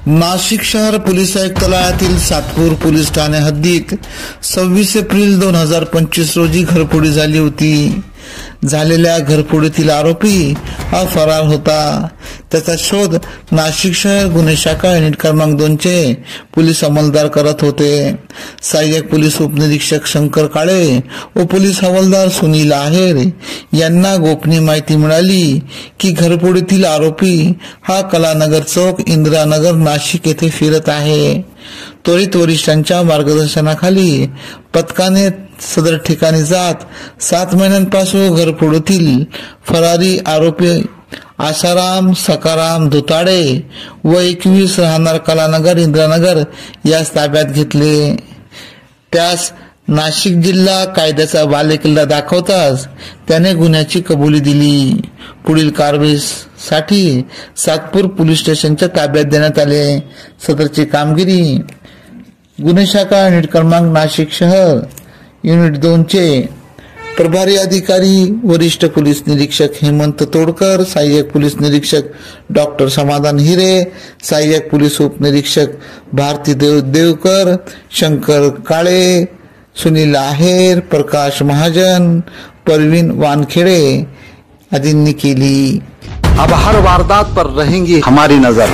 नाशिक शहर police आयुक्तालयातील Satpur police Thane हद्दीत 26 April 2025 रोजी घरफोडी झाली होती। झालेल्या घरफोडीतील आरोपी हा फरार होता। त्याचा शोध नाशिक शहर गुन्हे शाखा युनिट क्रमांक 2 चे पोलीस अंमलदार करत होते। सहाय्यक पोलीस उपनिरीक्षक शंकर काळे व पोलीस हवालदार सुनील आहेर यांना गोपनीय माहिती मिळाली की घरफोडीतील आरोपी हा कलानगर चौक इंदिरानगर नाशिक येथे फिरत आहे। त्वरित वरिष्ठांच्या मार्गदर्शनाखाली पथकाने सदर ठिकाणी जात 7 महिन्यांपासून घरफोडीतील फरारी आरोपी आशाराम सकाराम धुताडे व 21 राहणार कलानगर इंदिरानगर यास ताब्यात घेतले। त्यास नाशिक जिल्हा कायद्याचा बालेकिल्ला दाखवताच त्याने गुन्ह्याची कबुली दिली। पुढील कारवाईसाठी सातपूर पोलीस स्टेशनच्या ताब्यात देण्यात आले। सदरची कामगिरी गुन्हे शाखा युनिट क्रमांक नाशिक शहर युनिट 2 चे प्रभारी अधिकारी वरिष्ठ पोलीस निरीक्षक हेमंत तोडकर, सहाय्यक पोलीस निरीक्षक डॉक्टर समाधान हिरे, सहाय्यक पोलीस उपनिरीक्षक भारती देवकर, शंकर काळे, सुनील आहेर, प्रकाश महाजन, परवीन वानखेड़े आदींनी केली। अब हर वारदात पर रहेंगी हमारी नजर।